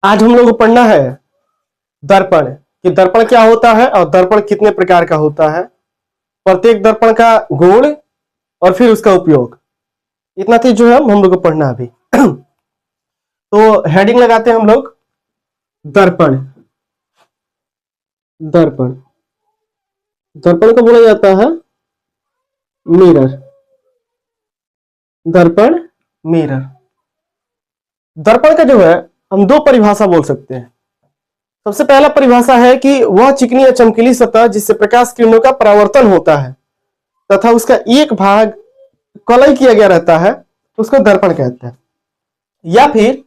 आज हम लोग को पढ़ना है दर्पण कि दर्पण क्या होता है और दर्पण कितने प्रकार का होता है, प्रत्येक दर्पण का गुण और फिर उसका उपयोग। इतना चीज जो है हम लोग को पढ़ना अभी। तो हेडिंग लगाते हैं हम लोग दर्पण। दर्पण दर्पण को बोला जाता है मिरर। दर्पण मिरर। दर्पण का जो है हम दो परिभाषा बोल सकते हैं। सबसे पहला परिभाषा है कि वह चिकनी या चमकीली सतह जिससे प्रकाश किरणों का परावर्तन होता है तथा उसका एक भाग कलई किया गया रहता है, उसको दर्पण कहते हैं। या फिर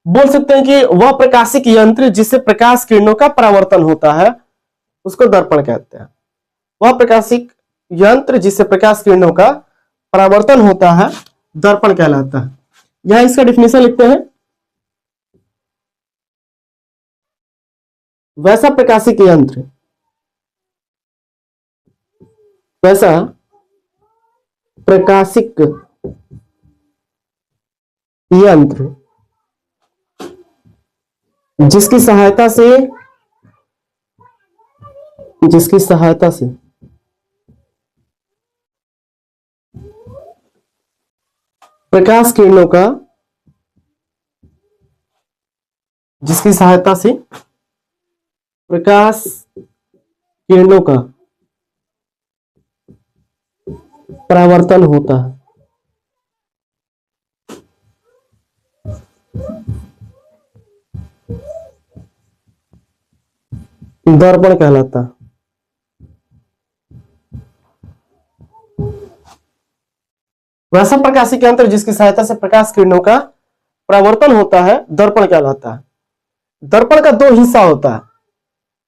बोल सकते हैं कि वह प्रकाशिक यंत्र जिससे प्रकाश किरणों का परावर्तन होता है, उसको दर्पण कहते हैं। वह प्रकाशिक यंत्र जिससे प्रकाश किरणों का परावर्तन होता है दर्पण कहलाता है। यहां इसका डिफिनेशन लिखते हैं, वैसा प्रकाशिक यंत्र, वैसा प्रकाशिक यंत्र जिसकी सहायता से प्रकाश किरणों का जिसकी सहायता से प्रकाश किरणों का परावर्तन होता है, दर्पण कहलाता है। वैसा प्रकाशिक यंत्र जिसकी सहायता से प्रकाश किरणों का परावर्तन होता है दर्पण कहलाता है। दर्पण का दो हिस्सा होता है,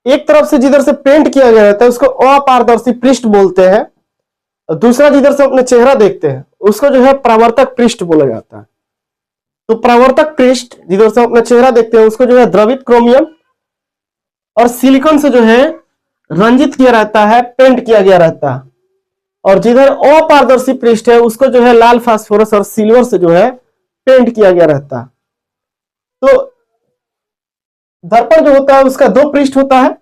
एक तरफ से जिधर से पेंट किया गया रहता है उसको अपारदर्शी पृष्ठ बोलते हैं, और दूसरा जिधर से अपने चेहरा देखते हैं उसको जो है परावर्तक पृष्ठ बोला जाता है। तो परावर्तक पृष्ठ जिधर से अपना चेहरा देखते हैं उसको जो है द्रवित क्रोमियम और सिलिकॉन से जो है रंजित किया रहता है, पेंट किया गया रहता है। और जिधर अपारदर्शी पृष्ठ है उसको जो है लाल फास्फोरस और सिल्वर से जो है पेंट किया गया रहता है। तो दर्पण जो होता है उसका दो पृष्ठ होता है,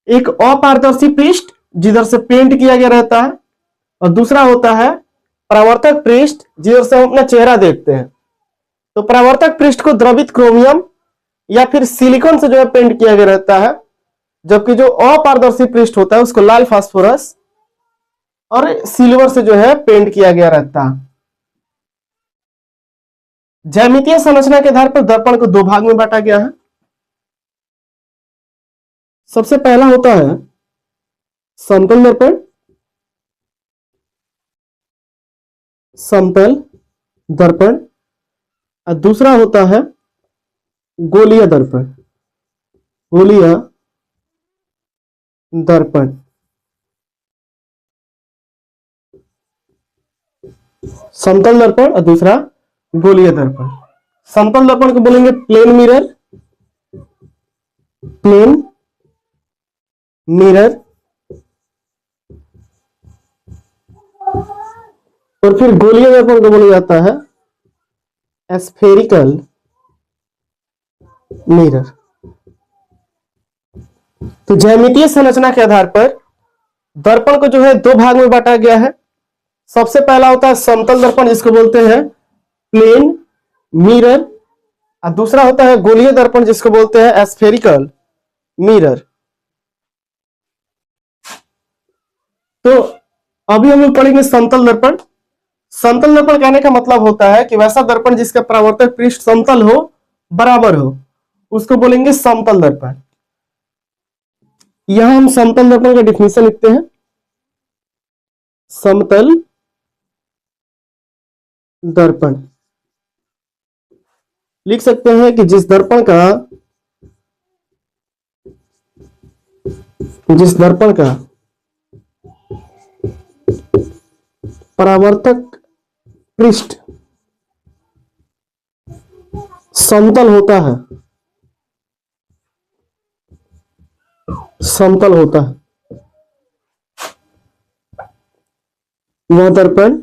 एक अपारदर्शी पृष्ठ जिधर से पेंट किया गया रहता है और दूसरा होता है परावर्तक पृष्ठ जिधर से हम अपना चेहरा देखते हैं। तो परावर्तक पृष्ठ को द्रवित क्रोमियम या फिर सिलिकॉन से जो है पेंट किया गया रहता है, जबकि जो अपारदर्शी पृष्ठ होता है उसको लाल फास्फोरस और सिल्वर से जो है पेंट किया गया रहता है। ज्यामितीय संरचना के आधार पर दर्पण को दो भाग में बांटा गया है। सबसे पहला होता है समतल दर्पण, समतल दर्पण, और दूसरा होता है गोलीय दर्पण, गोलीय दर्पण। समतल दर्पण और दूसरा गोलीय दर्पण। समतल दर्पण को बोलेंगे प्लेन मिरर, प्लेन मिरर, और फिर गोलीय दर्पण को बोला जाता है स्फेरिकल मिरर। तो ज्यामितीय संरचना के आधार पर दर्पण को जो है दो भाग में बांटा गया है। सबसे पहला होता है समतल दर्पण जिसको बोलते हैं प्लेन मिरर, और दूसरा होता है गोलीय दर्पण जिसको बोलते हैं स्फेरिकल मिरर। तो अभी हम लोग पढ़ेंगे समतल दर्पण। समतल दर्पण कहने का मतलब होता है कि वैसा दर्पण जिसका परावर्तक पृष्ठ समतल हो, बराबर हो, उसको बोलेंगे समतल दर्पण। यहां हम समतल दर्पण का डिफिनेशन लिखते हैं, समतल दर्पण लिख सकते हैं कि जिस दर्पण का परावर्तक पृष्ठ समतल होता है, समतल होता है, वह दर्पण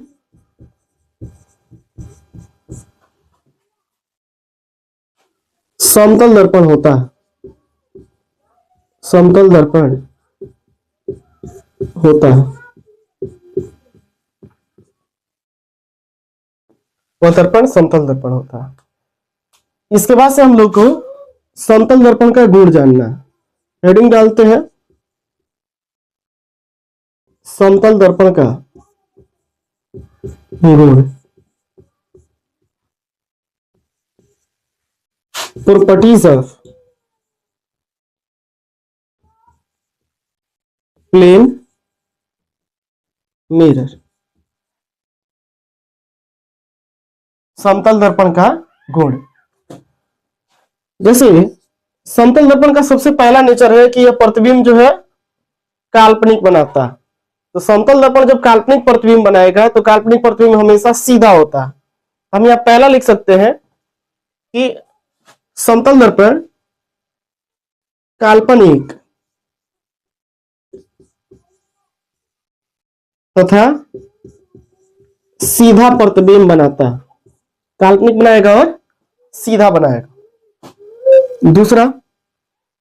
समतल दर्पण होता है, समतल दर्पण होता है, वह दर्पण समतल दर्पण होता है। इसके बाद से हम लोग को समतल दर्पण का गुण जानना है। हेडिंग डालते हैं समतल दर्पण का गुण। Properties of plane mirror. समतल दर्पण का गुण, जैसे समतल दर्पण का सबसे पहला नेचर है कि यह प्रतिबिंब जो है काल्पनिक बनाता है। तो समतल दर्पण जब काल्पनिक प्रतिबिंब बनाएगा तो काल्पनिक प्रतिबिंब हमेशा सीधा होता है। हम यहां पहला लिख सकते हैं कि समतल दर्पण काल्पनिक तथा सीधा प्रतिबिंब बनाता है। काल्पनिक बनाएगा और सीधा बनाएगा। दूसरा,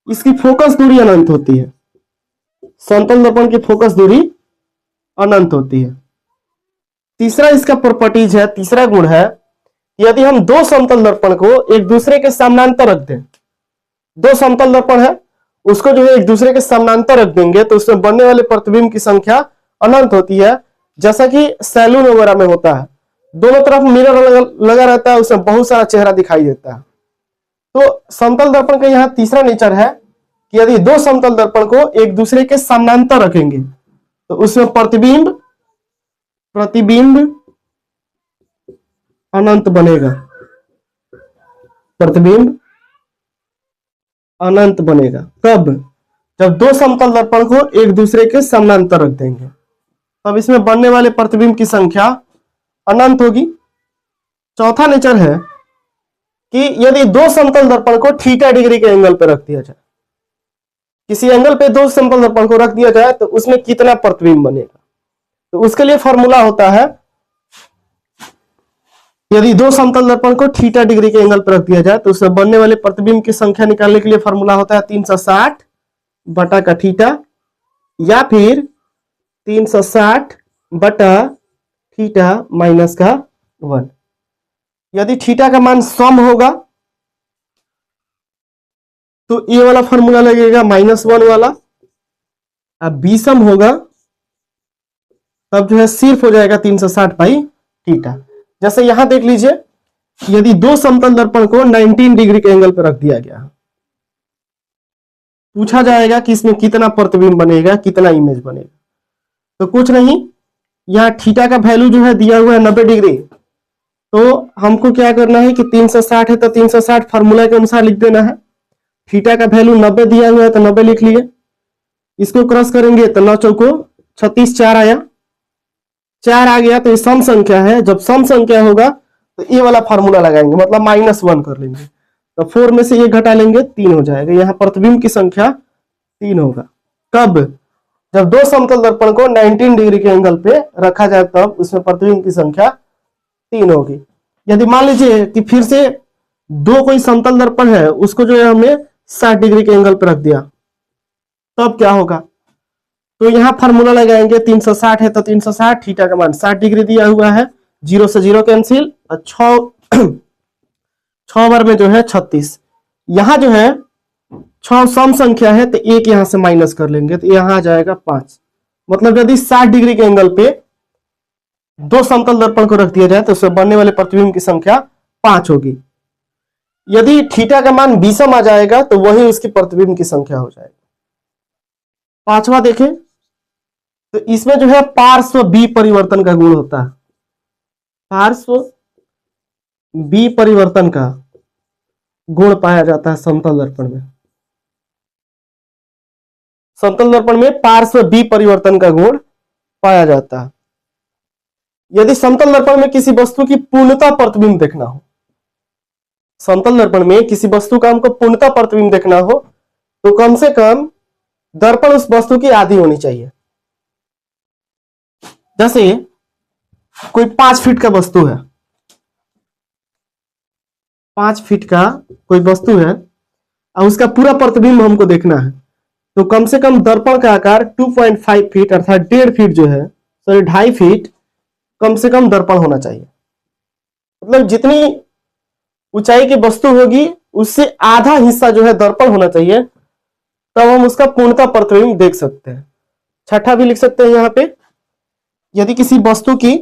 इसकी फोकस दूरी अनंत होती है। समतल दर्पण की फोकस दूरी अनंत होती है। तीसरा इसका प्रॉपर्टीज है, तीसरा गुण है, यदि हम दो समतल दर्पण को एक दूसरे के समानांतर रख दें, दो समतल दर्पण है उसको जो है एक दूसरे के समानांतर रख देंगे तो उसमें बनने वाले प्रतिबिंब की संख्या अनंत होती है। जैसा कि सैलून वगैरह में होता है, दोनों तरफ मिरर लगा रहता है, उसमें बहुत सारा चेहरा दिखाई देता है। तो समतल दर्पण का यहां तीसरा नेचर है कि यदि दो समतल दर्पण को एक दूसरे के समानांतर रखेंगे तो उसमें प्रतिबिंब अनंत बनेगा, प्रतिबिंब अनंत बनेगा। कब? जब दो समतल दर्पण को एक दूसरे के समानांतर रख देंगे तब इसमें बनने वाले प्रतिबिंब की संख्या अनंत होगी। चौथा नेचर है कि यदि दो समतल दर्पण को थीटा डिग्री के एंगल पर रख दिया जाए, किसी एंगल पे दो समतल दर्पण को रख दिया जाए तो उसमें कितना प्रतिबिंब बनेगा, तो उसके लिए फॉर्मूला होता है, यदि दो समतल दर्पण को थीटा डिग्री के एंगल पर रख दिया जाए तो उसमें बनने वाले प्रतिबिंब की संख्या निकालने के लिए फॉर्मूला होता है 360 बटा का थीटा, या फिर 360 बटा थीटा माइनस का 1। यदि थीटा का मान सम होगा तो ये वाला फॉर्मूला लगेगा -1 वाला, अब विषम होगा तब जो है सिर्फ हो जाएगा 360 बाई थीटा। जैसे यहां देख लीजिए, यदि दो समतल दर्पण को 19 डिग्री के एंगल पर रख दिया गया, पूछा जाएगा कि इसमें कितना प्रतिबिंब बनेगा, कितना इमेज बनेगा, तो कुछ नहीं, यहाँ थीटा का वैल्यू जो है दिया हुआ है 90 डिग्री, तो हमको क्या करना है कि 360 है तो 360 फार्मूला के अनुसार लिख देना है। थीटा का वैल्यू 90 दिया हुआ है तो 90 लिख लिए, इसको क्रॉस करेंगे तो 9 चौको 36, 4 आया, 4 आ गया तो ये सम संख्या है। जब सम संख्या होगा तो ये वाला फार्मूला लगाएंगे, मतलब -1 कर लेंगे, तो 4 में से ये घटा लेंगे 3 हो जाएगा। यहाँ प्रतिबिंब की संख्या 3 होगा। कब? जब दो समतल दर्पण को 19 डिग्री के एंगल पे रखा जाए तब उसमें प्रतिबिंब की संख्या 3 होगी। यदि मान लीजिए कि फिर से दो कोई समतल दर्पण है उसको जो है हमने 60 डिग्री के एंगल पे रख दिया, तब क्या होगा? तो यहां फार्मूला लगाएंगे, 360 है तो 360, थीटा का मान 60 डिग्री दिया हुआ है, 0 से 0 कैंसिल, और 6 बार में जो है 36, यहां जो है 6 सम संख्या है तो एक यहां से माइनस कर लेंगे तो यहां आ जाएगा 5। मतलब यदि 60 डिग्री के एंगल पे दो समतल दर्पण को रख दिया जाए तो उसमें बनने वाले प्रतिबिंब की संख्या 5 होगी। यदि थीटा का मान विषम आ जाएगा तो वही उसकी प्रतिबिंब की संख्या हो जाएगी। पांचवा देखें तो इसमें जो है पार्श्व बी परिवर्तन का गुण होता है। पार्श्व बी परिवर्तन का गुण पाया जाता है समतल दर्पण में। समतल दर्पण में पार्श्व बी परिवर्तन का गुण पाया जाता है। यदि समतल दर्पण में किसी वस्तु की पूर्णतः प्रतिबिंब देखना हो, समतल दर्पण में किसी वस्तु का हमको पूर्णतः प्रतिबिंब देखना हो तो कम से कम दर्पण उस वस्तु की आधी होनी चाहिए। जैसे कोई 5 फीट का वस्तु है, 5 फीट का कोई वस्तु है और उसका पूरा प्रतिबिंब हमको देखना है, तो कम से कम दर्पण का आकार 2.5 फीट अर्थात 1.5 फीट जो है, सॉरी 2.5 फीट कम से कम दर्पण होना चाहिए। मतलब जितनी ऊंचाई की वस्तु होगी उससे आधा हिस्सा जो है दर्पण होना चाहिए, तब हम उसका पूर्णतः प्रतिबिंब देख सकते हैं। छठा भी लिख सकते हैं यहाँ पे, यदि किसी वस्तु की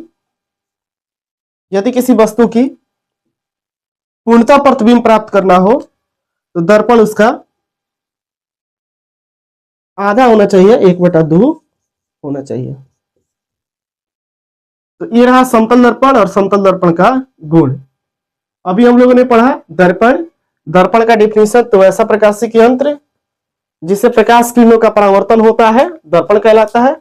पूर्णतः प्रतिबिंब प्राप्त करना हो तो दर्पण उसका आधा होना चाहिए, 1/2 होना चाहिए। तो ये रहा समतल दर्पण और समतल दर्पण का गुण। अभी हम लोगों ने पढ़ा दर्पण। दर्पण का डिफिनेशन, तो ऐसा प्रकाशिक यंत्र जिससे प्रकाश किरणों का परावर्तन होता है दर्पण कहलाता है।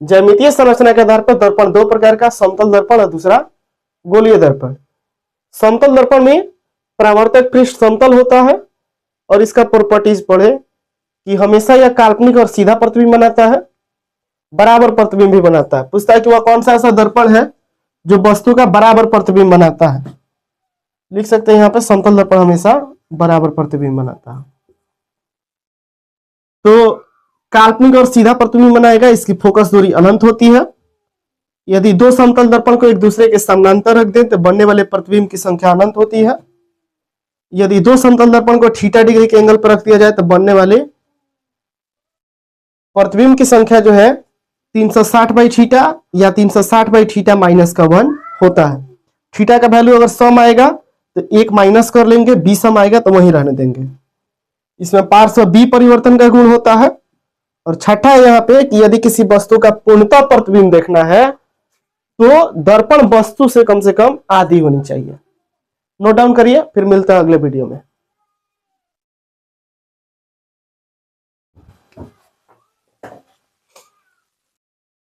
ज्यामितीय संरचना के आधार पर दर्पण 2 प्रकार का, समतल दर्पण और दूसरा गोलीय दर्पण। समतल दर्पण में परावर्तक पृष्ठ समतल होता है और इसका प्रॉपर्टीज पढ़े कि हमेशा यह काल्पनिक और सीधा प्रतिबिंब बनाता है, बराबर प्रतिबिंब भी बनाता है। पूछता है कि वह कौन सा ऐसा दर्पण है जो वस्तु का बराबर प्रतिबिंब बनाता है। लिख सकते हैं यहाँ पे समतल दर्पण हमेशा बराबर प्रतिबिंब बनाता है। तो काल्पनिक और सीधा प्रतिबिंब बनाएगा, इसकी फोकस दूरी अनंत होती है। यदि दो समतल दर्पण को एक दूसरे के समानांतर रख दें तो बनने वाले प्रतिबिंब की संख्या अनंत होती है। यदि दो समतल दर्पण को θ डिग्री के एंगल पर रख दिया जाए तो बनने वाले प्रतिबिंब की संख्या जो है 360/θ या 360/θ-1 होता है। थीटा का वैल्यू अगर सम आएगा तो 1 माइनस कर लेंगे, बी सम आएगा तो वहीं रहने देंगे। इसमें पार्श्व बी परिवर्तन का गुण होता है। और छठा है यहाँ पे कि यदि किसी वस्तु का पूर्णतः प्रतिबिंब देखना है तो दर्पण वस्तु से कम आधी होनी चाहिए। नोट डाउन करिए, फिर मिलता है अगले वीडियो में।